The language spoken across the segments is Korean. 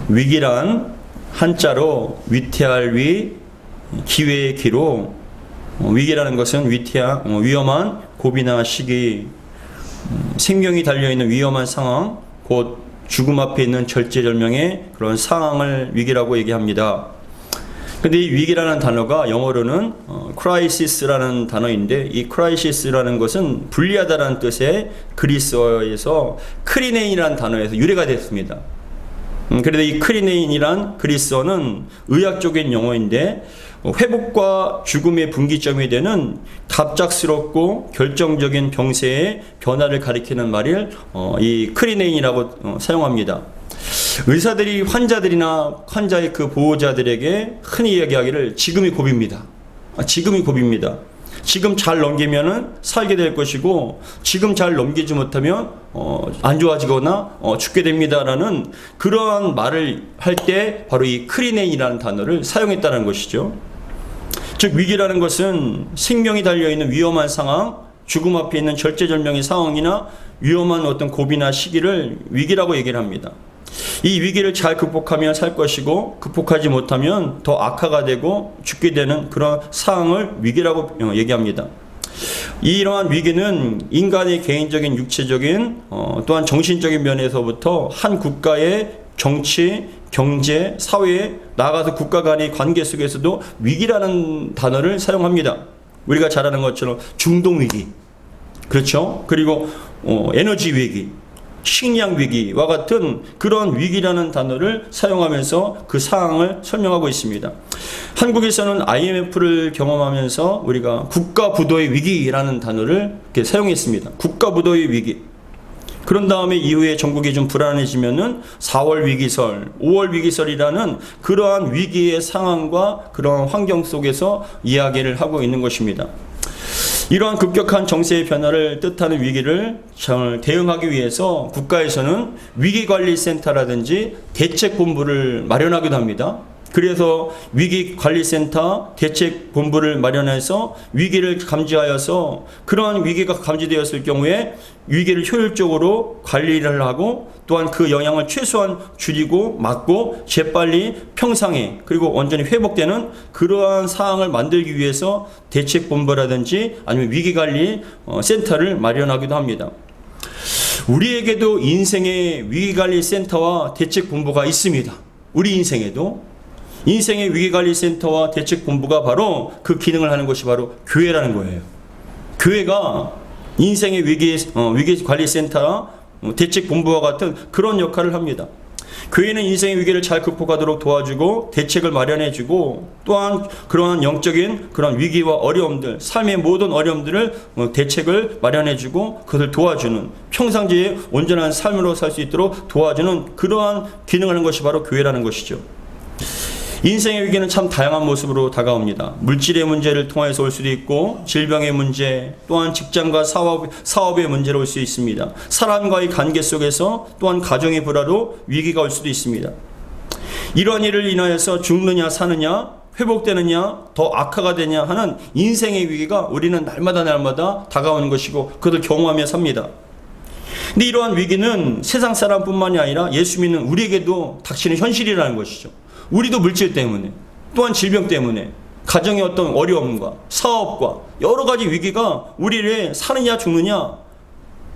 위기란 한자로 위태할 위, 기회의 기로, 위기라는 것은 위험한 고비나 시기, 생명이 달려있는 위험한 상황, 곧 죽음 앞에 있는 절제절명의 그런 상황을 위기라고 얘기합니다. 근데 이 위기라는 단어가 영어로는 crisis라는 단어인데, 이 crisis라는 것은 불리하다라는 뜻의 그리스어에서 크리네인이라는 단어에서 유래가 됐습니다. 그래서 이 크리네인이란 그리스어는 의학적인 용어인데, 회복과 죽음의 분기점이 되는 갑작스럽고 결정적인 병세의 변화를 가리키는 말을 이 크리네인이라고 사용합니다. 의사들이 환자들이나 환자의 그 보호자들에게 흔히 이야기하기를 지금이 고비입니다. 지금이 고비입니다. 지금 잘 넘기면은 살게 될 것이고, 지금 잘 넘기지 못하면 안 좋아지거나 죽게 됩니다라는 그러한 말을 할 때 바로 이 크리네인이라는 단어를 사용했다는 것이죠. 즉 위기라는 것은 생명이 달려있는 위험한 상황, 죽음 앞에 있는 절제절명의 상황이나 위험한 어떤 고비나 시기를 위기라고 얘기를 합니다. 이 위기를 잘 극복하면 살 것이고, 극복하지 못하면 더 악화가 되고 죽게 되는 그런 상황을 위기라고 얘기합니다. 이러한 위기는 인간의 개인적인 육체적인 또한 정신적인 면에서부터 한 국가의 정치, 경제, 사회, 나아가서 국가 간의 관계 속에서도 위기라는 단어를 사용합니다. 우리가 잘 아는 것처럼 중동 위기, 그렇죠? 그리고 에너지 위기, 식량 위기와 같은 그런 위기라는 단어를 사용하면서 그 상황을 설명하고 있습니다. 한국에서는 IMF를 경험하면서 우리가 국가부도의 위기라는 단어를 이렇게 사용했습니다. 국가부도의 위기. 그런 다음에 이후에 전국이 좀 불안해지면은 4월 위기설, 5월 위기설이라는 그러한 위기의 상황과 그러한 환경 속에서 이야기를 하고 있는 것입니다. 이러한 급격한 정세의 변화를 뜻하는 위기를 대응하기 위해서 국가에서는 위기관리센터라든지 대책본부를 마련하기도 합니다. 그래서 위기관리센터, 대책본부를 마련해서 위기를 감지하여서 그러한 위기가 감지되었을 경우에 위기를 효율적으로 관리를 하고, 또한 그 영향을 최소한 줄이고 막고 재빨리 평상에 그리고 완전히 회복되는 그러한 상황을 만들기 위해서 대책본부라든지 아니면 위기관리 센터를 마련하기도 합니다. 우리에게도 인생의 위기관리센터와 대책본부가 있습니다. 우리 인생의 위기관리센터와 대책본부가 바로 그 기능을 하는 것이 바로 교회라는 거예요. 교회가 인생의 위기관리센터와 대책본부와 같은 그런 역할을 합니다. 교회는 인생의 위기를 잘 극복하도록 도와주고 대책을 마련해주고, 또한 그러한 영적인 그런 위기와 어려움들, 삶의 모든 어려움들을 대책을 마련해주고 그것을 도와주는, 평상시에 온전한 삶으로 살 수 있도록 도와주는 그러한 기능을 하는 것이 바로 교회라는 것이죠. 인생의 위기는 참 다양한 모습으로 다가옵니다. 물질의 문제를 통해서 올 수도 있고, 질병의 문제, 또한 직장과 사업의 문제로 올 수 있습니다. 사람과의 관계 속에서 또한 가정의 불화로 위기가 올 수도 있습니다. 이러한 일을 인하여서 죽느냐 사느냐, 회복되느냐, 더 악화가 되냐 하는 인생의 위기가 우리는 날마다 다가오는 것이고 그것을 경험하며 삽니다. 근데 이러한 위기는 세상 사람뿐만이 아니라 예수 믿는 우리에게도 닥치는 현실이라는 것이죠. 우리도 물질 때문에, 또한 질병 때문에, 가정의 어떤 어려움과 사업과 여러 가지 위기가 우리를 사느냐 죽느냐,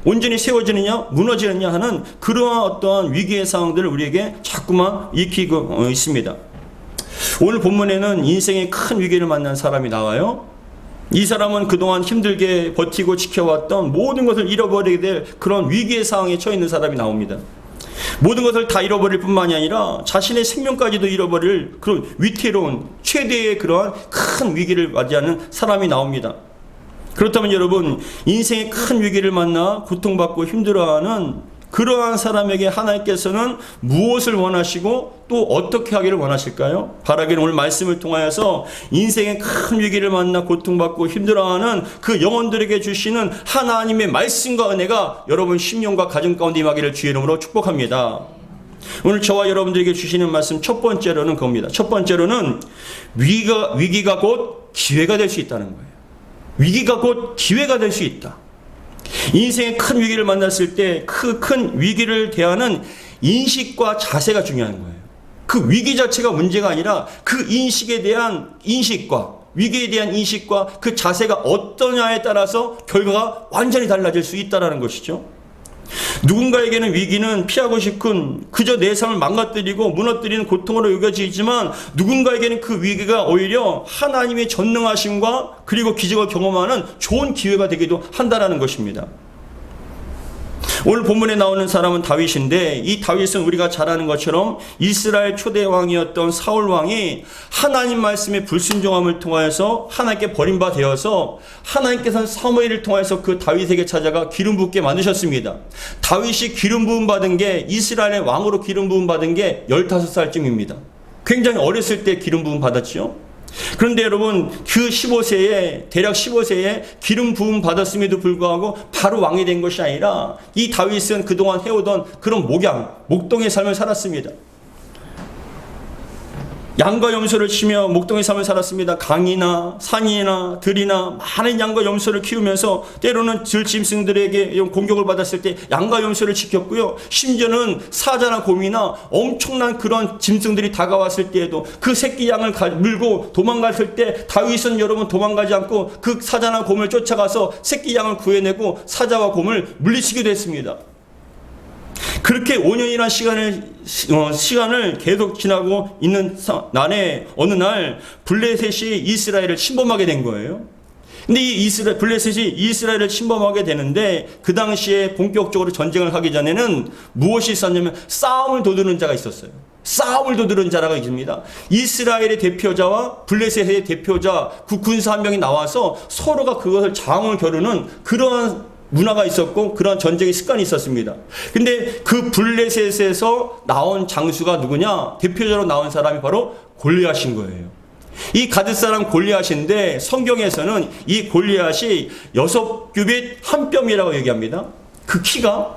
온전히 세워지느냐 무너지느냐 하는 그러한 어떠한 위기의 상황들을 우리에게 자꾸만 익히고 있습니다. 오늘 본문에는 인생의 큰 위기를 만난 사람이 나와요. 이 사람은 그동안 힘들게 버티고 지켜왔던 모든 것을 잃어버리게 될 그런 위기의 상황에 처해 있는 사람이 나옵니다. 모든 것을 다 잃어버릴 뿐만이 아니라 자신의 생명까지도 잃어버릴 그런 위태로운 최대의 그러한 큰 위기를 맞이하는 사람이 나옵니다. 그렇다면 여러분, 인생의 큰 위기를 만나 고통받고 힘들어하는 그러한 사람에게 하나님께서는 무엇을 원하시고 또 어떻게 하기를 원하실까요? 바라기는 오늘 말씀을 통하여서 인생의 큰 위기를 만나 고통받고 힘들어하는 그 영혼들에게 주시는 하나님의 말씀과 은혜가 여러분 심령과 가정 가운데 임하기를 주의 이름으로 축복합니다. 오늘 저와 여러분들에게 주시는 말씀 첫 번째로는 그겁니다. 첫 번째로는 위기가 곧 기회가 될 수 있다는 거예요. 위기가 곧 기회가 될 수 있다. 인생의 큰 위기를 만났을 때 그 큰 위기를 대하는 인식과 자세가 중요한 거예요. 그 위기 자체가 문제가 아니라 그 인식에 대한 인식과 위기에 대한 인식과 그 자세가 어떠냐에 따라서 결과가 완전히 달라질 수 있다는 것이죠. 누군가에게는 위기는 피하고 싶은 그저 내 삶을 망가뜨리고 무너뜨리는 고통으로 여겨지지만 누군가에게는 그 위기가 오히려 하나님의 전능하심과 그리고 기적을 경험하는 좋은 기회가 되기도 한다는 것입니다. 오늘 본문에 나오는 사람은 다윗인데 이 다윗은 우리가 잘 아는 것처럼 이스라엘 초대 왕이었던 사울 왕이 하나님 말씀의 불순종함을 통하여서 하나님께 버림받아 되어서 하나님께서는 사무엘을 통해서 그 다윗에게 찾아가 기름 붓게 만드셨습니다. 다윗이 기름 부음 받은 게 이스라엘의 왕으로 기름 부음 받은 게 15살쯤입니다. 굉장히 어렸을 때 기름 부음 받았죠. 그런데 여러분 그 15세에 대략 15세에 기름 부음 받았음에도 불구하고 바로 왕이 된 것이 아니라 이 다윗은 그동안 해오던 그런 목동의 삶을 살았습니다. 양과 염소를 치며 목동의 삶을 살았습니다. 강이나 산이나 들이나 많은 양과 염소를 키우면서 때로는 들짐승들에게 공격을 받았을 때 양과 염소를 지켰고요. 심지어는 사자나 곰이나 엄청난 그런 짐승들이 다가왔을 때에도 그 새끼 양을 물고 도망갔을 때 다윗은 여러분 도망가지 않고 그 사자나 곰을 쫓아가서 새끼 양을 구해내고 사자와 곰을 물리치기도 했습니다. 그렇게 5년이라는 시간을 계속 지나고 있는 날에 어느 날 블레셋이 이스라엘을 침범하게 된 거예요. 근데 이 블레셋이 이스라엘을 침범하게 되는데 그 당시에 본격적으로 전쟁을 하기 전에는 무엇이 있었냐면 싸움을 도두는 자가 있었어요. 싸움을 도두는 자가 있습니다. 이스라엘의 대표자와 블레셋의 대표자 그 군사 한 명이 나와서 서로가 그것을 장을 겨루는 그러한 문화가 있었고 그런 전쟁의 습관이 있었습니다. 근데 그 블레셋에서 나온 장수가 누구냐? 대표적으로 나온 사람이 바로 골리앗인 거예요. 이 가드 사람 골리앗인데 성경에서는 이 골리앗이 6규빗 한 뼘이라고 얘기합니다. 그 키가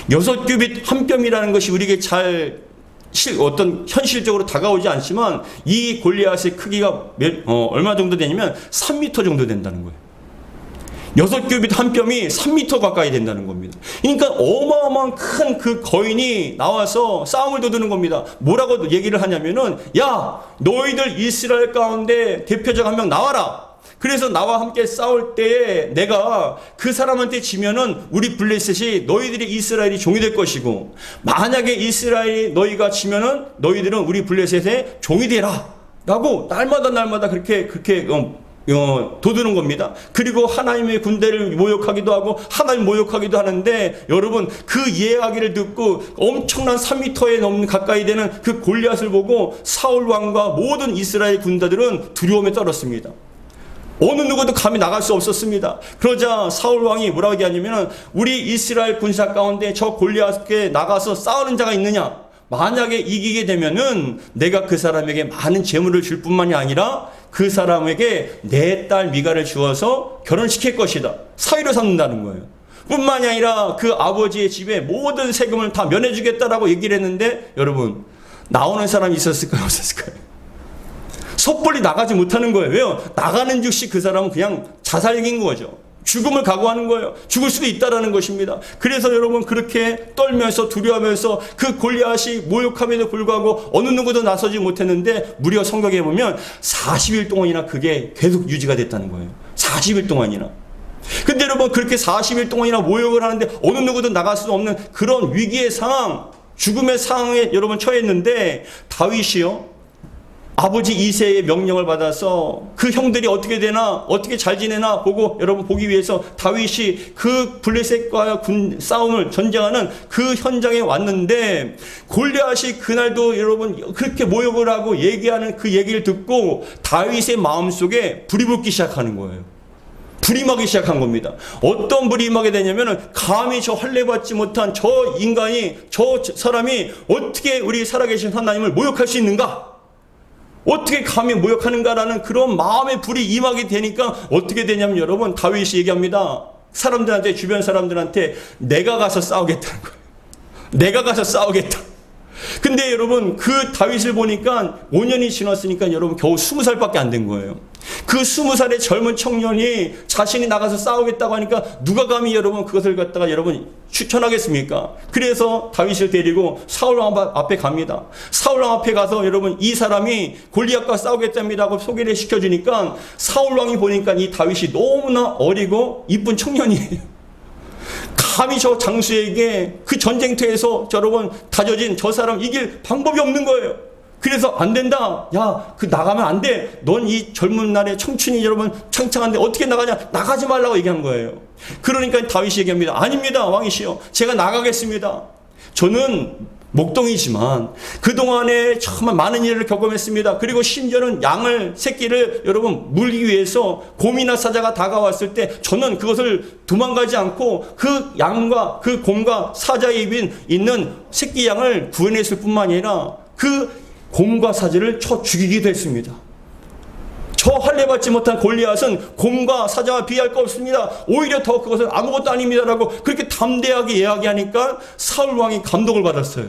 6규빗 한 뼘이라는 것이 우리에게 잘 어떤 현실적으로 다가오지 않지만 이 골리앗의 크기가 얼마 정도 되냐면 3m 정도 된다는 거예요. 6규빗 한 뼘이 3m 가까이 된다는 겁니다. 그러니까 어마어마한 큰 그 거인이 나와서 싸움을 도두는 겁니다. 뭐라고 얘기를 하냐면은 야 너희들 이스라엘 가운데 대표자가 한 명 나와라. 그래서 나와 함께 싸울 때에 내가 그 사람한테 지면은 우리 블레셋이 너희들이 이스라엘이 종이 될 것이고 만약에 이스라엘이 너희가 지면은 너희들은 우리 블레셋의 종이 되라 라고 날마다 그렇게 도두는 겁니다. 그리고 하나님의 군대를 모욕하기도 하고 하나님 모욕하기도 하는데 여러분 그 이야기를 듣고 엄청난 3m에 넘는 가까이 되는 그 골리앗을 보고 사울 왕과 모든 이스라엘 군대들은 두려움에 떨었습니다. 어느 누구도 감히 나갈 수 없었습니다. 그러자 사울 왕이 뭐라고 얘기하냐면 우리 이스라엘 군사 가운데 저 골리앗께 나가서 싸우는 자가 있느냐? 만약에 이기게 되면은 내가 그 사람에게 많은 재물을 줄 뿐만이 아니라 그 사람에게 내 딸 미가를 주어서 결혼시킬 것이다. 사위로 삼는다는 거예요. 뿐만이 아니라 그 아버지의 집에 모든 세금을 다 면해주겠다라고 얘기를 했는데 여러분 나오는 사람이 있었을까요? 없었을까요? 섣불리 나가지 못하는 거예요. 왜요? 나가는 즉시 그 사람은 그냥 자살행인 거죠. 죽음을 각오하는 거예요. 죽을 수도 있다라는 것입니다. 그래서 여러분 그렇게 떨면서 두려워하면서 그 골리앗이 모욕함에도 불구하고 어느 누구도 나서지 못했는데 무려 성경에 보면 40일 동안이나 그게 계속 유지가 됐다는 거예요. 40일 동안이나. 근데 여러분 그렇게 40일 동안이나 모욕을 하는데 어느 누구도 나갈 수 없는 그런 위기의 상황, 죽음의 상황에 여러분 처했는데 다윗이요. 아버지 이새의 명령을 받아서 그 형들이 어떻게 되나 어떻게 잘 지내나 여러분 보기 위해서 다윗이 그 블레셋과 싸움을 전쟁하는 그 현장에 왔는데 골리앗이 그날도 여러분 그렇게 모욕을 하고 얘기하는 그 얘기를 듣고 다윗의 마음속에 불이 붙기 시작하는 거예요. 불이 임하기 시작한 겁니다. 어떤 불이 임하게 되냐면은 감히 저 할례받지 못한 저 인간이 저 사람이 어떻게 우리 살아계신 하나님을 모욕할 수 있는가? 어떻게 감히 모욕하는가라는 그런 마음의 불이 임하게 되니까 어떻게 되냐면 여러분 다윗이 얘기합니다. 사람들한테 주변 사람들한테 내가 가서 싸우겠다는 거예요. 내가 가서 싸우겠다. 근데 여러분 그 다윗을 보니까 5년이 지났으니까 여러분 겨우 20살밖에 안 된 거예요. 그 20살의 젊은 청년이 자신이 나가서 싸우겠다고 하니까 누가 감히 여러분 그것을 갖다가 여러분 추천하겠습니까? 그래서 다윗을 데리고 사울왕 앞에 갑니다. 사울왕 앞에 가서 여러분 이 사람이 골리앗과 싸우겠답니다 하고 소개를 시켜주니까 사울왕이 보니까 이 다윗이 너무나 어리고 이쁜 청년이에요. 감히 저 장수에게 그 전쟁터에서 여러분 다져진 저 사람 이길 방법이 없는 거예요. 그래서 안 된다. 야, 그 나가면 안 돼. 넌 이 젊은 날에 청춘이 여러분 창창한데 어떻게 나가냐? 나가지 말라고 얘기한 거예요. 그러니까 다윗이 얘기합니다. 아닙니다, 왕이시여. 제가 나가겠습니다. 저는 목동이지만 그동안에 정말 많은 일을 경험했습니다. 그리고 심지어는 양을, 새끼를 여러분 물기 위해서 곰이나 사자가 다가왔을 때 저는 그것을 도망가지 않고 그 양과 그 곰과 사자의 입에 있는 새끼 양을 구해냈을 뿐만 아니라 그 곰과 사자를 쳐 죽이기도 했습니다. 저 할례받지 못한 골리앗은 곰과 사자와 비할 거 없습니다. 오히려 더 그것은 아무것도 아닙니다라고 그렇게 담대하게 이야기하니까 사울왕이 감동을 받았어요.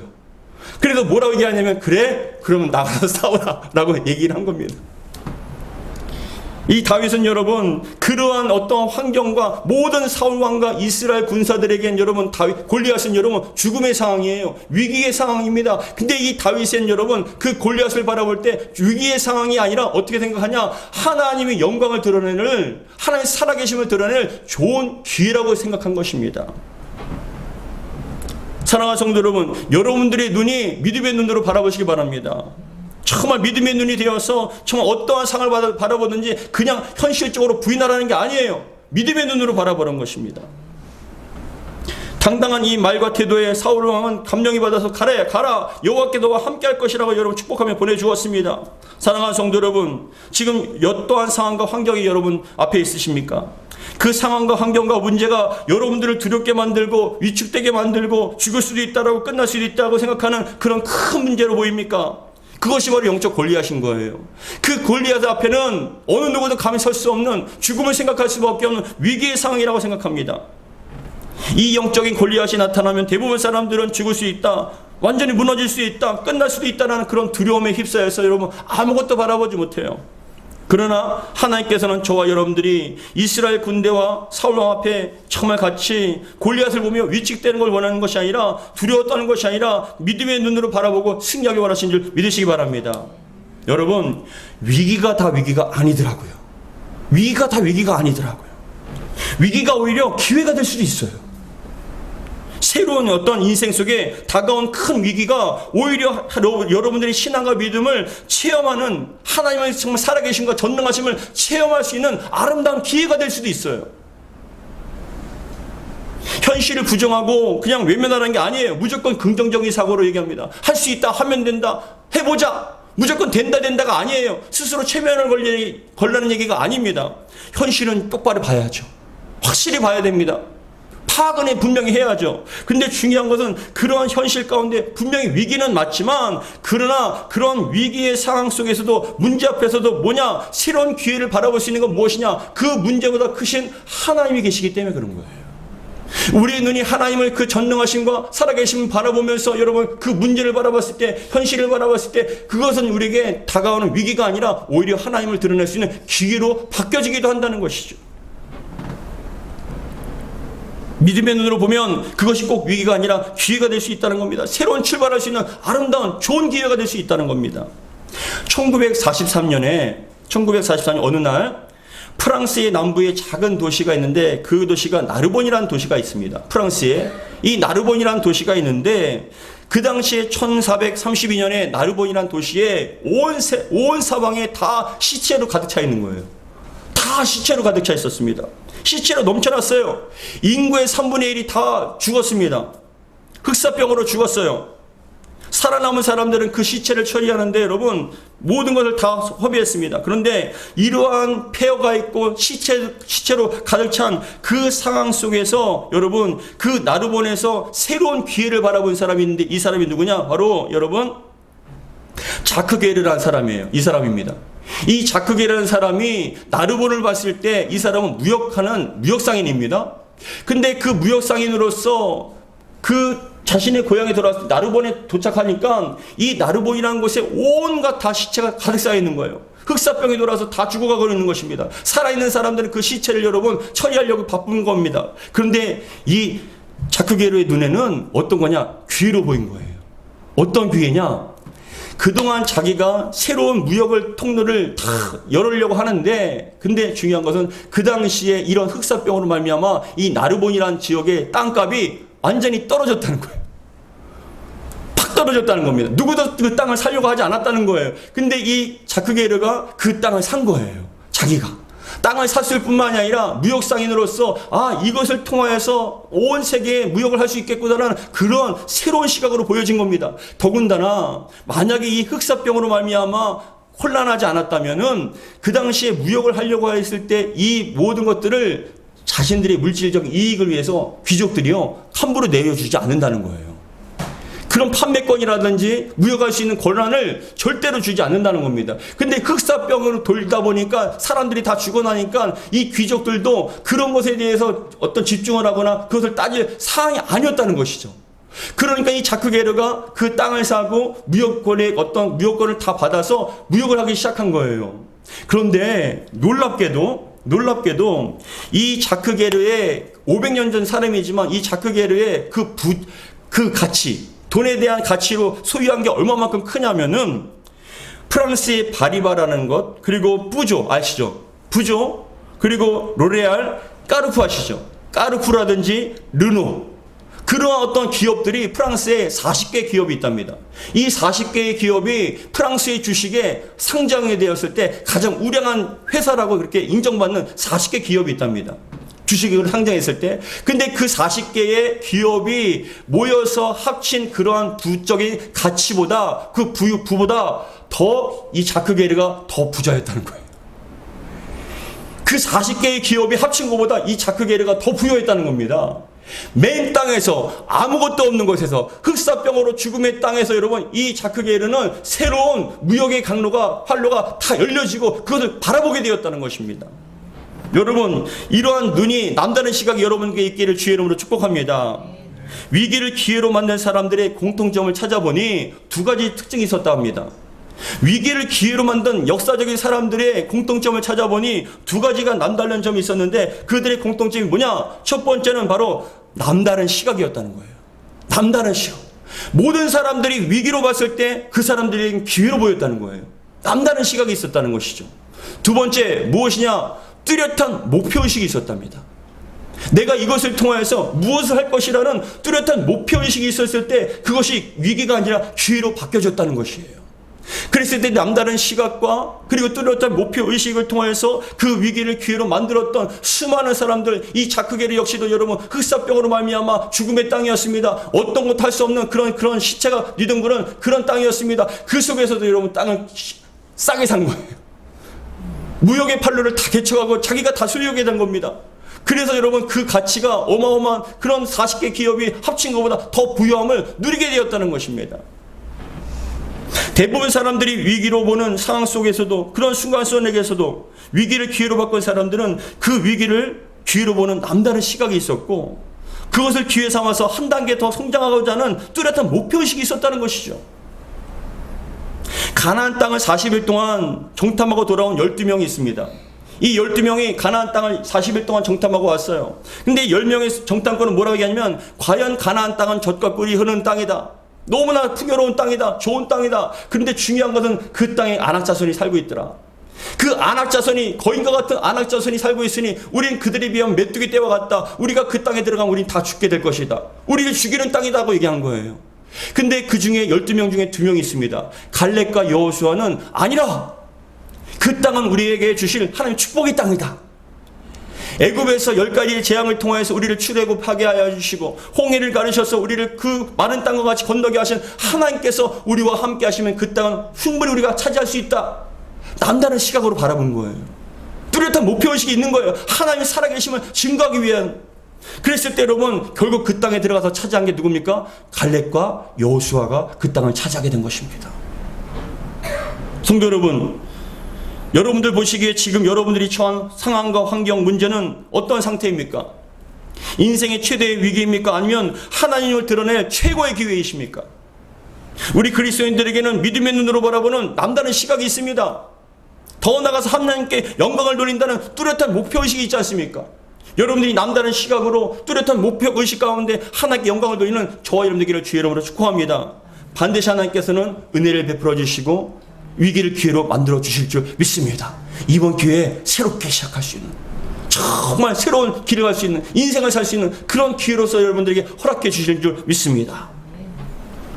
그래서 뭐라고 얘기하냐면 그래? 그러면 나가서 싸우라 라고 얘기를 한 겁니다. 이 다윗은 여러분 그러한 어떤 환경과 모든 사울왕과 이스라엘 군사들에겐 여러분 골리앗은 여러분 죽음의 상황이에요. 위기의 상황입니다. 근데 이 다윗은 여러분 그 골리앗을 바라볼 때 위기의 상황이 아니라 어떻게 생각하냐? 하나님의 영광을 드러내는 하나님의 살아계심을 드러낼 좋은 기회라고 생각한 것입니다. 사랑하는 성도 여러분, 여러분들의 눈이 믿음의 눈으로 바라보시기 바랍니다. 정말 믿음의 눈이 되어서 정말 어떠한 상을 바라보든지 그냥 현실적으로 부인하라는 게 아니에요. 믿음의 눈으로 바라보는 것입니다. 당당한 이 말과 태도에 사울왕은 감명이 받아서 가라 여호와께 너와 함께 할 것이라고 여러분 축복하며 보내주었습니다. 사랑하는 성도 여러분, 지금 어떠한 상황과 환경이 여러분 앞에 있으십니까? 그 상황과 환경과 문제가 여러분들을 두렵게 만들고 위축되게 만들고 죽을 수도 있다라고 끝날 수도 있다고 생각하는 그런 큰 문제로 보입니까? 그것이 바로 영적 골리앗인 거예요. 그 골리앗 앞에는 어느 누구도 감히 설 수 없는 죽음을 생각할 수밖에 없는 위기의 상황이라고 생각합니다. 이 영적인 골리앗이 나타나면 대부분 사람들은 죽을 수 있다, 완전히 무너질 수 있다, 끝날 수도 있다는 그런 두려움에 휩싸여서 여러분 아무것도 바라보지 못해요. 그러나 하나님께서는 저와 여러분들이 이스라엘 군대와 사울왕 앞에 정말 같이 골리앗을 보며 위축되는 걸 원하는 것이 아니라 두려워 떠는 것이 아니라 믿음의 눈으로 바라보고 승리하기 원하신 줄 믿으시기 바랍니다. 여러분, 위기가 다 위기가 아니더라고요. 위기가 다 위기가 아니더라고요. 위기가 오히려 기회가 될 수도 있어요. 새로운 어떤 인생 속에 다가온 큰 위기가 오히려 여러분들의 신앙과 믿음을 체험하는, 하나님의 정말 살아계신과 전능하심을 체험할 수 있는 아름다운 기회가 될 수도 있어요. 현실을 부정하고 그냥 외면하는 게 아니에요. 무조건 긍정적인 사고로 얘기합니다. 할 수 있다, 하면 된다, 해보자, 무조건 된다가 아니에요. 스스로 체면을 걸라는 얘기가 아닙니다. 현실은 똑바로 봐야죠. 확실히 봐야 됩니다. 파악은 분명히 해야죠. 근데 중요한 것은 그러한 현실 가운데 분명히 위기는 맞지만, 그러나 그런 위기의 상황 속에서도, 문제 앞에서도 뭐냐? 새로운 기회를 바라볼 수 있는 건 무엇이냐? 그 문제보다 크신 하나님이 계시기 때문에 그런 거예요. 우리의 눈이 하나님을 그 전능하심과 살아계심을 바라보면서 여러분 그 문제를 바라봤을 때, 현실을 바라봤을 때, 그것은 우리에게 다가오는 위기가 아니라 오히려 하나님을 드러낼 수 있는 기회로 바뀌어지기도 한다는 것이죠. 믿음의 눈으로 보면 그것이 꼭 위기가 아니라 기회가 될 수 있다는 겁니다. 새로운 출발할 수 있는 아름다운 좋은 기회가 될 수 있다는 겁니다. 1943년 어느 날 프랑스의 남부에 작은 도시가 있는데, 그 도시가 나르본이라는 도시가 있습니다. 프랑스에 이 나르본이라는 도시가 있는데, 그 당시에 1432년에 나르본이라는 도시에 온 사방에 다 시체로 가득 차 있는 거예요. 다 시체로 가득 차 있었습니다. 시체로 넘쳐났어요. 인구의 3분의 1이 다 죽었습니다. 흑사병으로 죽었어요. 살아남은 사람들은 그 시체를 처리하는데 여러분 모든 것을 다 허비했습니다. 그런데 이러한 폐허가 있고 시체로 가득 찬 그 상황 속에서 여러분 그 나르본에서 새로운 기회를 바라본 사람이 있는데, 이 사람이 누구냐? 바로 여러분 자크 게르라는 사람이에요. 이 사람입니다. 이 자크 게르라는 사람이 나르본을 봤을 때 이 사람은 무역상인입니다. 근데 그 무역상인으로서 그 자신의 고향에 돌아왔을 때 나르본에 도착하니까 이 나르본이라는 곳에 온갖 다 시체가 가득 쌓여 있는 거예요. 흑사병이 돌아서 다 죽어가고 있는 것입니다. 살아있는 사람들은 그 시체를 여러분 처리하려고 바쁜 겁니다. 그런데 이 자크게르의 눈에는 어떤 거냐? 기회로 보인 거예요. 어떤 기회냐? 그동안 자기가 새로운 무역을 통로를 다 열으려고 하는데, 근데 중요한 것은 그 당시에 이런 흑사병으로 말미암아 이 나르본이라는 지역의 땅값이 완전히 떨어졌다는 거예요. 팍 떨어졌다는 겁니다. 누구도 그 땅을 사려고 하지 않았다는 거예요. 근데 이 자크게르가 그 땅을 산 거예요. 자기가. 땅을 샀을 뿐만이 아니라 무역상인으로서 이것을 통하여서 온 세계에 무역을 할 수 있겠구나라는 그런 새로운 시각으로 보여진 겁니다. 더군다나 만약에 이 흑사병으로 말미암아 혼란하지 않았다면은 그 당시에 무역을 하려고 했을 때 이 모든 것들을 자신들의 물질적 이익을 위해서 귀족들이요 함부로 내려주지 않는다는 거예요. 그런 판매권이라든지 무역할 수 있는 권한을 절대로 주지 않는다는 겁니다. 근데 흑사병으로 돌다 보니까 사람들이 다 죽어나니까 이 귀족들도 그런 것에 대해서 어떤 집중을 하거나 그것을 따질 사항이 아니었다는 것이죠. 그러니까 이 자크게르가 그 땅을 사고 무역권의 어떤 무역권을 다 받아서 무역을 하기 시작한 거예요. 그런데 놀랍게도 이 자크게르의 500년 전 사람이지만 이 자크게르의 그 가치, 돈에 대한 가치로 소유한 게 얼마만큼 크냐면은 프랑스의 바리바라는 것, 그리고 뿌조 아시죠? 뿌조, 그리고 로레알, 까르푸 아시죠? 까르푸라든지 르노, 그러한 어떤 기업들이 프랑스에 40개 기업이 있답니다. 이 40개의 기업이 프랑스의 주식에 상장이 되었을 때 가장 우량한 회사라고 그렇게 인정받는 40개 기업이 있답니다. 주식을 상장했을 때. 근데 그 40개의 기업이 모여서 합친 그러한 부적인 가치보다 그 부보다 더 이 자크게르가 더 부자였다는 거예요. 그 40개의 기업이 합친 것보다 이 자크게르가 더 부여했다는 겁니다. 맨 땅에서 아무것도 없는 곳에서 흑사병으로 죽음의 땅에서 여러분 이 자크게르는 새로운 무역의 활로가 다 열려지고 그것을 바라보게 되었다는 것입니다. 여러분 이러한 눈이 남다른 시각이 여러분께 있기를 주의 이름으로 축복합니다. 위기를 기회로 만든 사람들의 공통점을 찾아보니 두 가지 특징이 있었다 합니다. 위기를 기회로 만든 역사적인 사람들의 공통점을 찾아보니 두 가지가 남다른 점이 있었는데 그들의 공통점이 뭐냐? 첫 번째는 바로 남다른 시각이었다는 거예요. 남다른 시각. 모든 사람들이 위기로 봤을 때 그 사람들에게는 기회로 보였다는 거예요. 남다른 시각이 있었다는 것이죠. 두 번째 무엇이냐? 뚜렷한 목표의식이 있었답니다. 내가 이것을 통하여서 무엇을 할 것이라는 뚜렷한 목표의식이 있었을 때 그것이 위기가 아니라 기회로 바뀌어졌다는 것이에요. 그랬을 때 남다른 시각과 그리고 뚜렷한 목표의식을 통해서 그 위기를 기회로 만들었던 수많은 사람들, 이 자크게르 역시도 여러분 흑사병으로 말미암아 죽음의 땅이었습니다. 어떤 것 할 수 없는 그런 시체가 뒤둥그런 그런 땅이었습니다. 그 속에서도 여러분 땅을 싸게 산 거예요. 무역의 판로를 다 개척하고 자기가 다 소유하게 된 겁니다. 그래서 여러분 그 가치가 어마어마한 그런 40개 기업이 합친 것보다 더 부유함을 누리게 되었다는 것입니다. 대부분 사람들이 위기로 보는 상황 속에서도 그런 순간순간에게서도 위기를 기회로 바꾼 사람들은 그 위기를 기회로 보는 남다른 시각이 있었고 그것을 기회 삼아서 한 단계 더 성장하고자 하는 뚜렷한 목표의식이 있었다는 것이죠. 가나안 땅을 40일 동안 정탐하고 돌아온 12명이 있습니다. 이 12명이 가나안 땅을 40일 동안 정탐하고 왔어요. 근데 10명의 정탐꾼은 뭐라고 얘기하냐면 과연 가나안 땅은 젖과 꿀이 흐르는 땅이다. 너무나 풍요로운 땅이다. 좋은 땅이다. 그런데 중요한 것은 그 땅에 안악자손이 살고 있더라. 그 안악자손이 거인과 같은 안악자손이 살고 있으니 우린 그들에 비하면 메뚜기 떼와 같다. 우리가 그 땅에 들어가면 우린 다 죽게 될 것이다. 우리를 죽이는 땅이다고 얘기한 거예요. 근데 그 중에 12명 중에 2명이 있습니다. 갈렙과 여호수아는 아니라 그 땅은 우리에게 주실 하나님의 축복의 땅이다. 애굽에서 10가지의 재앙을 통하여서 우리를 출애굽하게 하여 주시고 홍해를 가르셔서 우리를 그 많은 땅과 같이 건너게 하신 하나님께서 우리와 함께 하시면 그 땅은 충분히 우리가 차지할 수 있다. 남다른 시각으로 바라본 거예요. 뚜렷한 목표의식이 있는 거예요. 하나님이 살아계심을 증거하기 위한. 그랬을 때 여러분 결국 그 땅에 들어가서 차지한 게 누굽니까? 갈렙과 여호수아가 그 땅을 차지하게 된 것입니다. 성도 여러분, 여러분들 보시기에 지금 여러분들이 처한 상황과 환경 문제는 어떤 상태입니까? 인생의 최대의 위기입니까? 아니면 하나님을 드러낼 최고의 기회이십니까? 우리 그리스도인들에게는 믿음의 눈으로 바라보는 남다른 시각이 있습니다. 더 나아가서 하나님께 영광을 돌린다는 뚜렷한 목표의식이 있지 않습니까? 여러분들이 남다른 시각으로 뚜렷한 목표의식 가운데 하나님께 영광을 돌리는 저와 여러분들에게 주의 이름으로 축복합니다. 반드시 하나님께서는 은혜를 베풀어 주시고 위기를 기회로 만들어 주실 줄 믿습니다. 이번 기회에 새롭게 시작할 수 있는, 정말 새로운 길을 갈 수 있는, 인생을 살 수 있는 그런 기회로서 여러분들에게 허락해 주실 줄 믿습니다.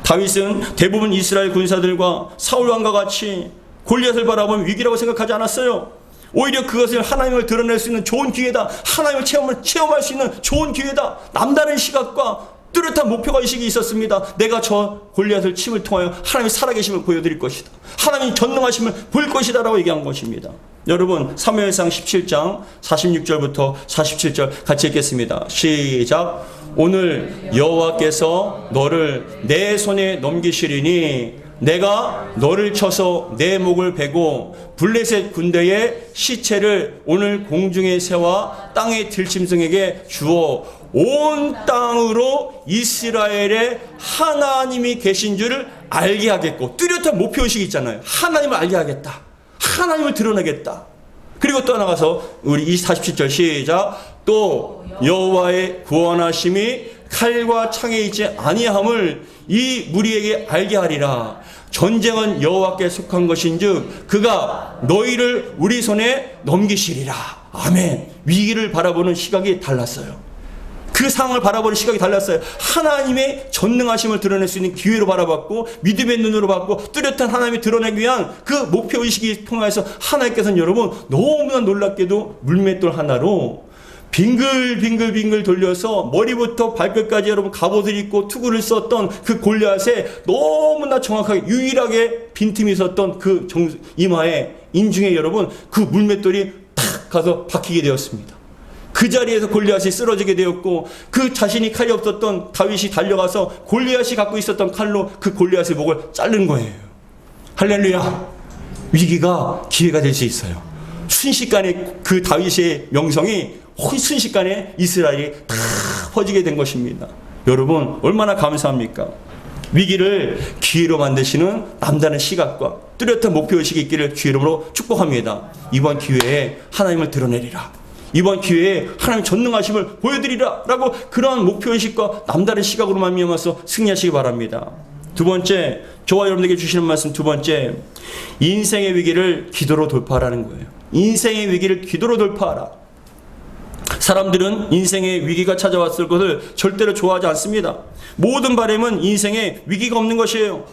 다윗은 대부분 이스라엘 군사들과 사울 왕과 같이 골리앗을 바라보면 위기라고 생각하지 않았어요. 오히려 그것을 하나님을 드러낼 수 있는 좋은 기회다. 하나님을 체험할 수 있는 좋은 기회다. 남다른 시각과 뚜렷한 목표가 의식이 있었습니다. 내가 저 골리앗을 침을 통하여 하나님의 살아계심을 보여드릴 것이다. 하나님의 전능하심을 보일 것이다 라고 얘기한 것입니다. 여러분 사무엘상 17장 46절부터 47절 같이 읽겠습니다. 시작. 오늘 여호와께서 너를 내 손에 넘기시리니 내가 너를 쳐서 내 목을 베고 블레셋 군대의 시체를 오늘 공중의 새와 땅의 들짐승에게 주어 온 땅으로 이스라엘의 하나님이 계신 줄을 알게 하겠고, 뚜렷한 목표의식이 있잖아요. 하나님을 알게 하겠다. 하나님을 드러내겠다. 그리고 또 나가서 우리 47절 시작. 또 여호와의 구원하심이 칼과 창에 있지 아니함을 이 무리에게 알게 하리라. 전쟁은 여호와께 속한 것인즉 그가 너희를 우리 손에 넘기시리라. 아멘. 위기를 바라보는 시각이 달랐어요. 그 상황을 바라보는 시각이 달랐어요. 하나님의 전능하심을 드러낼 수 있는 기회로 바라봤고, 믿음의 눈으로 봤고, 뚜렷한 하나님이 드러내기 위한 그 목표의식이 통해서 하나님께서는 여러분 너무나 놀랍게도 물맷돌 하나로 빙글빙글 돌려서 머리부터 발끝까지 여러분 갑옷을 입고 투구를 썼던 그 골리앗에 너무나 정확하게 유일하게 빈틈이 있었던 그 이마에 인중에 여러분 그 물맷돌이 탁 가서 박히게 되었습니다. 그 자리에서 골리앗이 쓰러지게 되었고, 그 자신이 칼이 없었던 다윗이 달려가서 골리앗이 갖고 있었던 칼로 그 골리앗의 목을 자른 거예요. 할렐루야. 위기가 기회가 될 수 있어요. 순식간에 그 다윗의 명성이 순식간에 이스라엘이 다 퍼지게 된 것입니다. 여러분 얼마나 감사합니까? 위기를 기회로 만드시는 남다른 시각과 뚜렷한 목표의식이 있기를 주의 이름으로 축복합니다. 이번 기회에 하나님을 드러내리라. 이번 기회에 하나님 전능하심을 보여드리라 라고 그러한 목표의식과 남다른 시각으로 말미암아서 승리하시기 바랍니다. 두 번째, 저와 여러분에게 주시는 말씀 두 번째, 인생의 위기를 기도로 돌파하라는 거예요. 인생의 위기를 기도로 돌파하라. 사람들은 인생의 위기가 찾아왔을 것을 절대로 좋아하지 않습니다. 모든 바람은 인생에 위기가 없는 것이에요.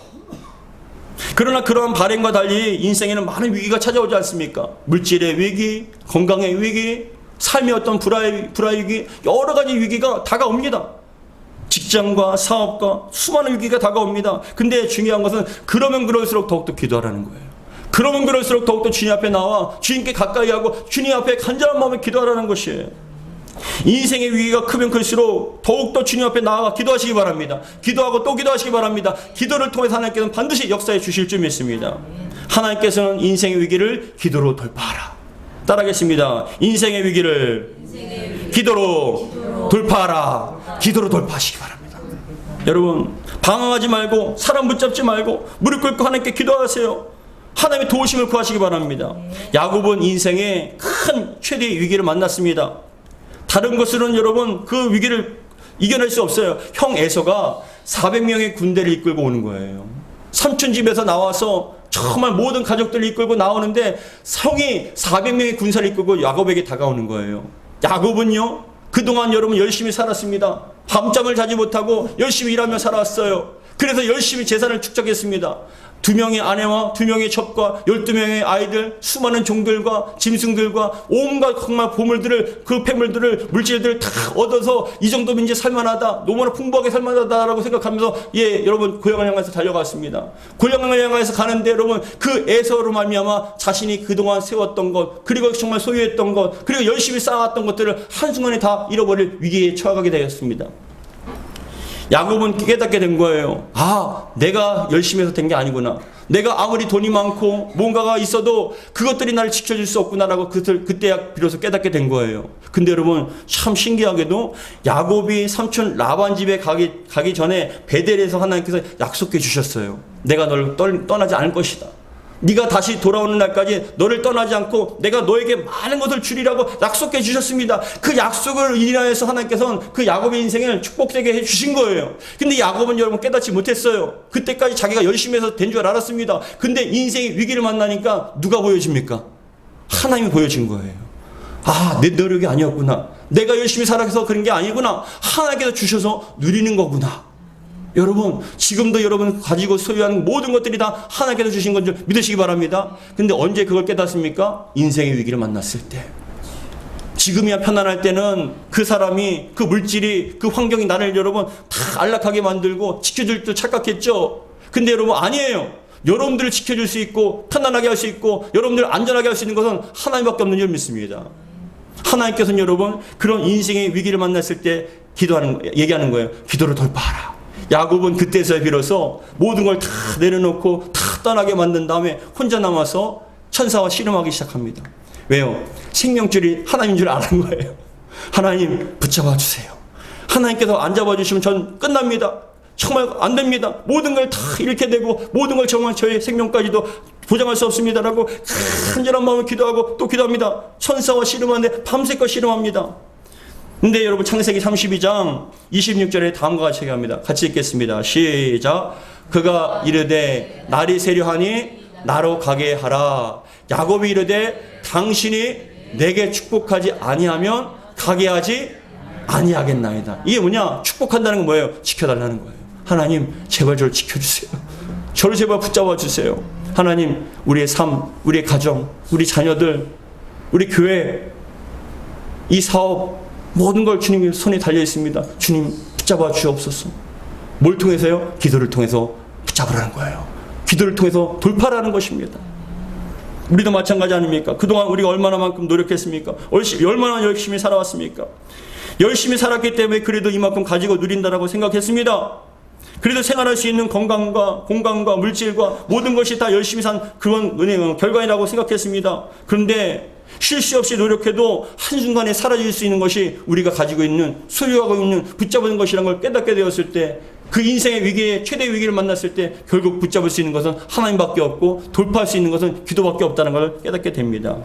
그러나 그러한 바람과 달리 인생에는 많은 위기가 찾아오지 않습니까? 물질의 위기, 건강의 위기, 삶의 어떤 불화의 위기, 여러 가지 위기가 다가옵니다. 직장과 사업과 수많은 위기가 다가옵니다. 근데 중요한 것은 그러면 그럴수록 더욱더 기도하라는 거예요. 그러면 그럴수록 더욱더 주님 앞에 나와 주님께 가까이 하고 주님 앞에 간절한 마음에 기도하라는 것이에요. 인생의 위기가 크면 클수록 더욱더 주님 앞에 나아가 기도하시기 바랍니다. 기도하고 또 기도하시기 바랍니다. 기도를 통해서 하나님께서는 반드시 역사해 주실 줄 믿습니다. 하나님께서는 인생의 위기를 기도로 돌파하라. 따라하겠습니다. 인생의 위기를 기도로 돌파하라. 기도로 돌파하시기 바랍니다. 여러분 방황하지 말고 사람 붙잡지 말고 무릎 꿇고 하나님께 기도하세요. 하나님의 도우심을 구하시기 바랍니다. 야곱은 인생의 큰 최대의 위기를 만났습니다. 다른 것으로는 여러분 그 위기를 이겨낼 수 없어요. 형 에서가 400명의 군대를 이끌고 오는 거예요. 삼촌 집에서 나와서 정말 모든 가족들을 이끌고 나오는데 형이 400명의 군사를 이끌고 야곱에게 다가오는 거예요. 야곱은요 그동안 여러분 열심히 살았습니다. 밤잠을 자지 못하고 열심히 일하며 살아왔어요. 그래서 열심히 재산을 축적했습니다. 2명의 아내와 2명의 첩과 12명의 아이들, 수많은 종들과 짐승들과 온갖 정말 보물들을, 그 폐물들을, 물질들을 다 얻어서 이 정도면 이제 살만하다, 너무나 풍부하게 살만하다라고 생각하면서 여러분 고향을 향해서 달려갔습니다. 고향을 향해서 가는데 여러분 그 에서로 말미암아 자신이 그동안 세웠던 것, 그리고 정말 소유했던 것, 그리고 열심히 쌓아왔던 것들을 한순간에 다 잃어버릴 위기에 처하게 되었습니다. 야곱은 깨닫게 된 거예요. 아, 내가 열심히 해서 된 게 아니구나. 내가 아무리 돈이 많고 뭔가가 있어도 그것들이 나를 지켜줄 수 없구나라고 그때 비로소 깨닫게 된 거예요. 근데 여러분 참 신기하게도 야곱이 삼촌 라반 집에 가기 전에 베델에서 하나님께서 약속해 주셨어요. 내가 너를 떠나지 않을 것이다. 네가 다시 돌아오는 날까지 너를 떠나지 않고 내가 너에게 많은 것을 주리라고 약속해 주셨습니다. 그 약속을 인하여서 하나님께서는 그 야곱의 인생을 축복되게 해 주신 거예요. 근데 야곱은 여러분 깨닫지 못했어요. 그때까지 자기가 열심히 해서 된 줄 알았습니다. 근데 인생의 위기를 만나니까 누가 보여집니까? 하나님이 보여준 거예요. 아, 내 노력이 아니었구나. 내가 열심히 살아서 그런 게 아니구나. 하나님께서 주셔서 누리는 거구나. 여러분, 지금도 여러분 가지고 소유하는 모든 것들이 다 하나님께서 주신 건 줄 믿으시기 바랍니다. 근데 언제 그걸 깨닫습니까? 인생의 위기를 만났을 때. 지금이야 편안할 때는 그 사람이, 그 물질이, 그 환경이 나를 여러분 다 안락하게 만들고 지켜줄 줄 착각했죠. 근데 여러분 아니에요. 여러분들을 지켜줄 수 있고 편안하게 할 수 있고 여러분들을 안전하게 할 수 있는 것은 하나님밖에 없는 줄 믿습니다. 하나님께서는 여러분 그런 인생의 위기를 만났을 때 얘기하는 거예요. 기도를 돌파하라. 야곱은 그때서야 비로소 모든 걸 다 내려놓고 다 떠나게 만든 다음에 혼자 남아서 천사와 씨름하기 시작합니다. 왜요? 생명줄이 하나님인 줄 아는 거예요. 하나님 붙잡아 주세요. 하나님께서 안 잡아주시면 전 끝납니다. 정말 안 됩니다. 모든 걸 다 잃게 되고 모든 걸 정말 저의 생명까지도 보장할 수 없습니다라고 간절한 마음을 기도하고 또 기도합니다. 천사와 씨름하는데 밤새껏 씨름합니다. 근데 여러분 창세기 32장 26절에 다음과 같이 얘기합니다. 같이 읽겠습니다. 시작. 그가 이르되 날이 세려하니 나로 가게 하라. 야곱이 이르되 당신이 내게 축복하지 아니하면 가게 하지 아니하겠나이다. 이게 뭐냐? 축복한다는 건 뭐예요? 지켜달라는 거예요. 하나님 제발 저를 지켜주세요. 저를 제발 붙잡아 주세요. 하나님 우리의 삶, 우리의 가정, 우리 자녀들, 우리 교회, 이 사업 모든 걸 주님 손에 달려 있습니다. 주님 붙잡아 주옵소서. 뭘 통해서요? 기도를 통해서 붙잡으라는 거예요. 기도를 통해서 돌파라는 것입니다. 우리도 마찬가지 아닙니까? 그동안 우리가 얼마나만큼 노력했습니까? 얼마나 열심히 살아왔습니까? 열심히 살았기 때문에 그래도 이만큼 가지고 누린다라고 생각했습니다. 그래도 생활할 수 있는 건강과 공간과 물질과 모든 것이 다 열심히 산 그런 결과이라고 생각했습니다. 그런데 쉴 새 없이 노력해도 한순간에 사라질 수 있는 것이 우리가 가지고 있는 소유하고 있는 붙잡은 것이라는 걸 깨닫게 되었을 때 그 인생의 위기에 최대 위기를 만났을 때 결국 붙잡을 수 있는 것은 하나님밖에 없고 돌파할 수 있는 것은 기도밖에 없다는 걸 깨닫게 됩니다.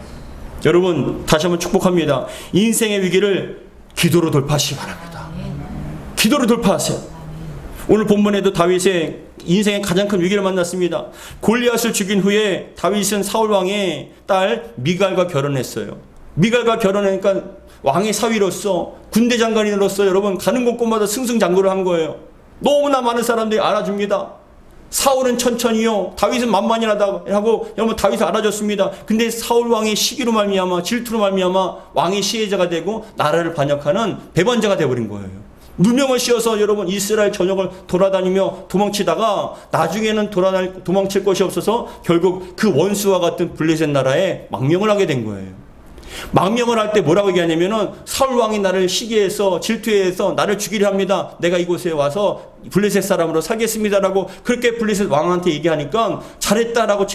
여러분 다시 한번 축복합니다. 인생의 위기를 기도로 돌파하시기 바랍니다. 기도로 돌파하세요. 오늘 본문에도 다윗의 인생의 가장 큰 위기를 만났습니다. 골리앗을 죽인 후에 다윗은 사울 왕의 딸 미갈과 결혼했어요. 미갈과 결혼하니까 왕의 사위로서 군대 장관으로서 여러분 가는 곳곳마다 승승장구를 한 거예요. 너무나 많은 사람들이 알아줍니다. 사울은 천천히요, 다윗은 만만이라고 하고 여러분 다윗을 알아줬습니다. 근데 사울 왕의 시기로 말미암아 질투로 말미암아 왕의 시혜자가 되고 나라를 반역하는 배반자가 되어버린 거예요. 누명을 씌워서 여러분 이스라엘 전역을 돌아다니며 도망치다가 나중에는 도망칠 곳이 없어서 결국 그 원수와 같은 블레셋 나라에 망명을 하게 된 거예요. 망명을 할 때 뭐라고 얘기하냐면은 사울 왕이 나를 시기해서 질투해서 나를 죽이려 합니다. 내가 이곳에 와서 블레셋 사람으로 살겠습니다라고 그렇게 블레셋 왕한테 얘기하니까 잘했다라고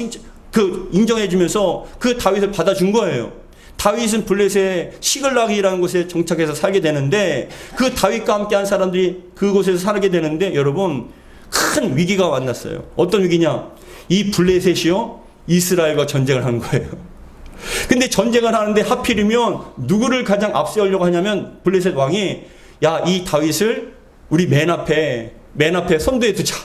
인정해주면서 그 다윗을 받아준 거예요. 다윗은 블레셋 시글락이라는 곳에 정착해서 살게 되는데 그 다윗과 함께 한 사람들이 그곳에서 살게 되는데 여러분 큰 위기가 만났어요. 어떤 위기냐? 이 블레셋이요 이스라엘과 전쟁을 한 거예요. 근데 전쟁을 하는데 하필이면 누구를 가장 앞세우려고 하냐면 블레셋 왕이 야, 이 다윗을 우리 맨 앞에 선두에 두자.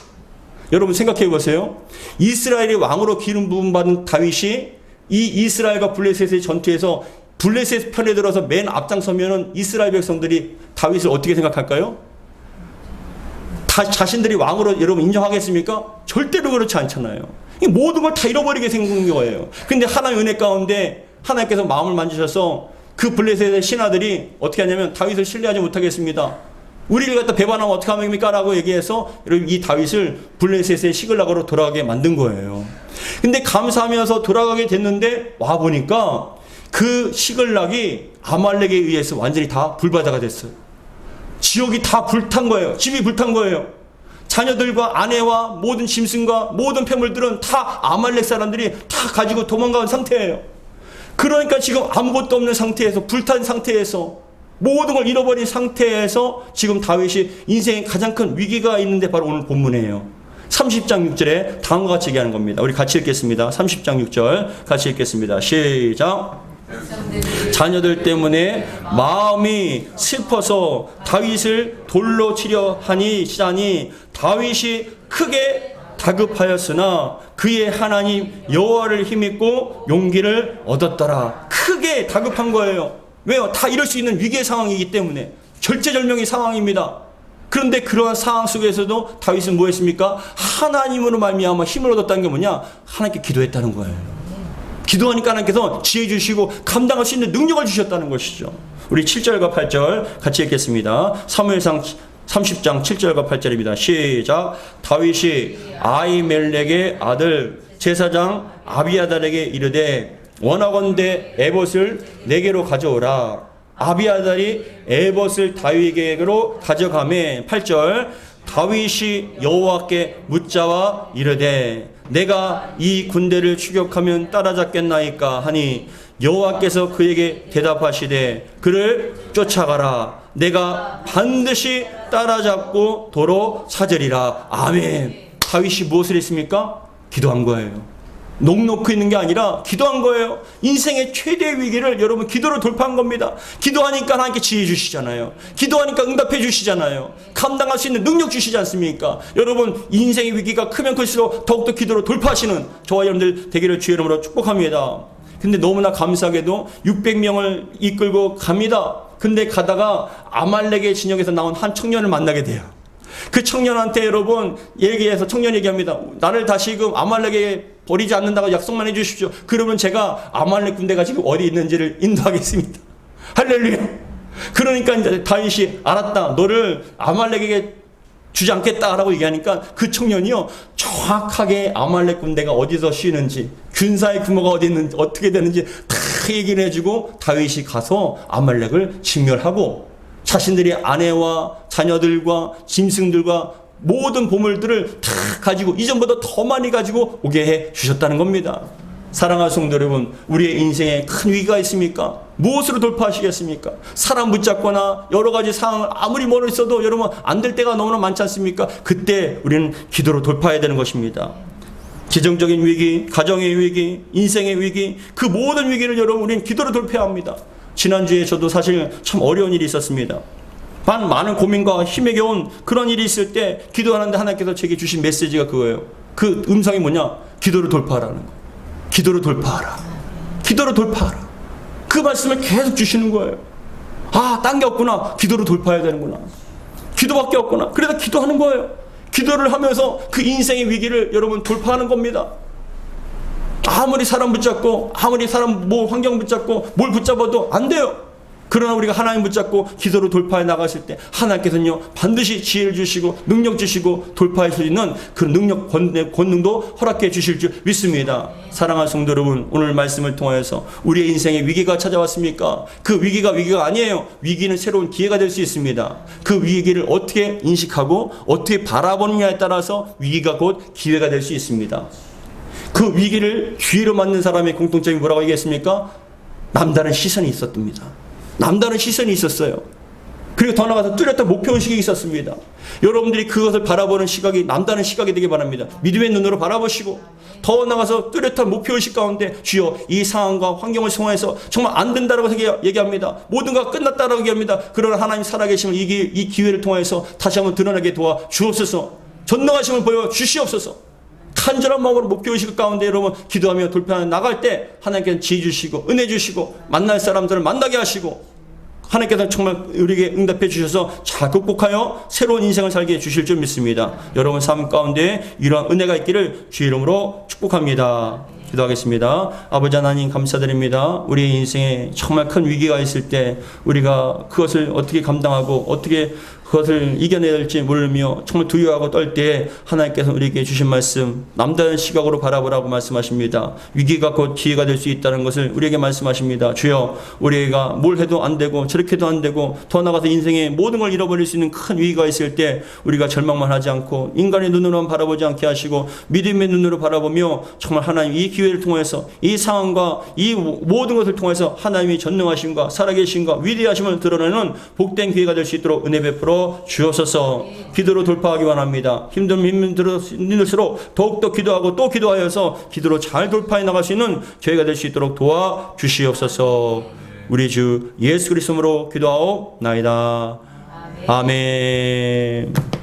여러분 생각해 보세요. 이스라엘의 왕으로 기름 부음 받은 다윗이 이 이스라엘과 블레셋의 전투에서 블레셋 편에 들어서 맨 앞장서면은 이스라엘 백성들이 다윗을 어떻게 생각할까요? 자신들이 왕으로 여러분 인정하겠습니까? 절대로 그렇지 않잖아요. 모든 걸 다 잃어버리게 생긴 거예요. 근데 하나님의 은혜 가운데 하나님께서 마음을 만지셔서 그 블레셋의 신하들이 어떻게 하냐면 다윗을 신뢰하지 못하겠습니다. 우리를 갖다 배반하면 어떻게 합니까? 라고 얘기해서 이 다윗을 블레셋의 시글락으로 돌아가게 만든 거예요. 근데 감사하면서 돌아가게 됐는데 와보니까 그 시글락이 아말렉에 의해서 완전히 다 불바다가 됐어요. 지역이 다 불탄 거예요. 집이 불탄 거예요. 자녀들과 아내와 모든 짐승과 모든 폐물들은 다 아말렉 사람들이 다 가지고 도망간 상태예요. 그러니까 지금 아무것도 없는 상태에서 불탄 상태에서 모든 걸 잃어버린 상태에서 지금 다윗이 인생의 가장 큰 위기가 있는데 바로 오늘 본문이에요. 30장 6절에 다음과 같이 얘기하는 겁니다. 우리 같이 읽겠습니다. 30장 6절 같이 읽겠습니다. 시작. 자녀들 때문에 마음이 슬퍼서 다윗을 돌로 치려 하니 다윗이 크게 다급하였으나 그의 하나님 여호와를 힘입고 용기를 얻었더라. 크게 다급한 거예요. 왜요? 다 이럴 수 있는 위기의 상황이기 때문에 절체절명의 상황입니다. 그런데 그러한 상황 속에서도 다윗은 뭐 했습니까? 하나님으로 말미암아 힘을 얻었다는 게 뭐냐? 하나님께 기도했다는 거예요. 기도하니까 하나님께서 지혜 주시고 감당할 수 있는 능력을 주셨다는 것이죠. 우리 7절과 8절 같이 읽겠습니다. 사무엘상 30장 7절과 8절입니다. 시작. 다윗이 아히멜렉의 아들 제사장 아비아달에게 이르되 원하건대 에봇을 내게로 가져오라. 아비아달이 에봇을 다윗에게로 가져가매 8절 다윗이 여호와께 묻자와 이르되 내가 이 군대를 추격하면 따라잡겠나이까 하니 여호와께서 그에게 대답하시되 그를 쫓아가라. 내가 반드시 따라잡고 도로 찾으리라. 아멘. 다윗이 무엇을 했습니까? 기도한 거예요. 녹놓고 있는 게 아니라 기도한 거예요. 인생의 최대의 위기를 여러분 기도로 돌파한 겁니다. 기도하니까 하나님께 지혜 주시잖아요. 기도하니까 응답해 주시잖아요. 감당할 수 있는 능력 주시지 않습니까? 여러분 인생의 위기가 크면 클수록 더욱더 기도로 돌파하시는 저와 여러분들 되기를 주의 이름으로 축복합니다. 근데 너무나 감사하게도 600명을 이끌고 갑니다. 근데 가다가 아말렉의 진영에서 나온 한 청년을 만나게 돼요. 그 청년한테 여러분 얘기해서 청년이 얘기합니다. 나를 다시금 아말렉에 버리지 않는다고 약속만 해주십시오. 그러면 제가 아말렉 군대가 지금 어디 있는지를 인도하겠습니다. 할렐루야. 그러니까 이제 다윗이 알았다. 너를 아말렉에게 주지 않겠다라고 얘기하니까 그 청년이요 정확하게 아말렉 군대가 어디서 쉬는지 군사의 규모가 어디 있는지 어떻게 되는지 다 얘기를 해주고 다윗이 가서 아말렉을 진멸하고 자신들의 아내와 자녀들과 짐승들과 모든 보물들을 다 가지고 이전보다 더 많이 가지고 오게 해 주셨다는 겁니다. 사랑하는 성도 여러분, 우리의 인생에 큰 위기가 있습니까? 무엇으로 돌파하시겠습니까? 사람 붙잡거나 여러 가지 상황을 아무리 멀어 있어도 여러분 안 될 때가 너무나 많지 않습니까? 그때 우리는 기도로 돌파해야 되는 것입니다. 재정적인 위기, 가정의 위기, 인생의 위기, 그 모든 위기를 여러분 우리는 기도로 돌파해야 합니다. 지난주에 저도 사실 참 어려운 일이 있었습니다. 많은 고민과 힘에 겨운 그런 일이 있을 때 기도하는데 하나님께서 제게 주신 메시지가 그거예요. 그 음성이 뭐냐? 기도로 돌파하라는 거. 기도로 돌파하라. 기도로 돌파하라. 그 말씀을 계속 주시는 거예요. 아, 딴 게 없구나. 기도로 돌파해야 되는구나. 기도밖에 없구나. 그래서 기도하는 거예요. 기도를 하면서 그 인생의 위기를 여러분 돌파하는 겁니다. 아무리 사람 붙잡고 아무리 사람 뭐 환경 붙잡고 뭘 붙잡아도 안 돼요. 그러나 우리가 하나님 붙잡고 기도로 돌파해 나갔을 때 하나님께서는요 반드시 지혜를 주시고 능력 주시고 돌파할 수 있는 그 능력 권능도 허락해 주실 줄 믿습니다. 사랑하는 성도 여러분, 오늘 말씀을 통하여서 우리의 인생에 위기가 찾아왔습니까? 그 위기가 아니에요. 위기는 새로운 기회가 될 수 있습니다. 그 위기를 어떻게 인식하고 어떻게 바라보느냐에 따라서 위기가 곧 기회가 될 수 있습니다. 그 위기를 기회로 맞는 사람의 공통점이 뭐라고 얘기했습니까? 남다른 시선이 있었답니다. 남다른 시선이 있었어요. 그리고 더 나아가서 뚜렷한 목표의식이 있었습니다. 여러분들이 그것을 바라보는 시각이 남다른 시각이 되기 바랍니다. 믿음의 눈으로 바라보시고 더 나아가서 뚜렷한 목표의식 가운데 주여 이 상황과 환경을 통해서 정말 안 된다라고 얘기합니다. 모든가 끝났다라고 얘기합니다. 그러나 하나님 살아계심을 이 기회를 통해서 다시 한번 드러나게 도와 주옵소서. 전능하심을 보여 주시옵소서. 간절한 마음으로 목표의식 가운데 여러분 기도하며 돌파해 나갈 때 하나님께서 지혜 주시고 은혜 주시고 만날 사람들을 만나게 하시고 하나님께서 정말 우리에게 응답해 주셔서 잘 극복하여 새로운 인생을 살게 해 주실 줄 믿습니다. 여러분 삶 가운데 이러한 은혜가 있기를 주의 이름으로 축복합니다. 기도하겠습니다. 아버지 하나님 감사드립니다. 우리의 인생에 정말 큰 위기가 있을 때 우리가 그것을 어떻게 감당하고 어떻게 그것을 이겨내야 될지 모르며 정말 두려워하고 떨 때 하나님께서 우리에게 주신 말씀 남다른 시각으로 바라보라고 말씀하십니다. 위기가 곧 기회가 될 수 있다는 것을 우리에게 말씀하십니다. 주여 우리가 뭘 해도 안 되고 저렇게 해도 안 되고 더 나아가서 인생의 모든 걸 잃어버릴 수 있는 큰 위기가 있을 때 우리가 절망만 하지 않고 인간의 눈으로만 바라보지 않게 하시고 믿음의 눈으로 바라보며 정말 하나님 이 기회를 통해서 이 상황과 이 모든 것을 통해서 하나님이 전능하심과 살아계심과 위대하심을 드러내는 복된 기회가 될 수 있도록 은혜 베풀어 주어 주옵소서. 기도로 돌파하기 원합니다. 힘들수록 더욱더 기도하고 또 기도하여서 기도로 잘 돌파해 나갈 수 있는 저희가 될 수 있도록 도와 주시옵소서. 우리 주 예수 그리스도로 기도하옵나이다. 아멘.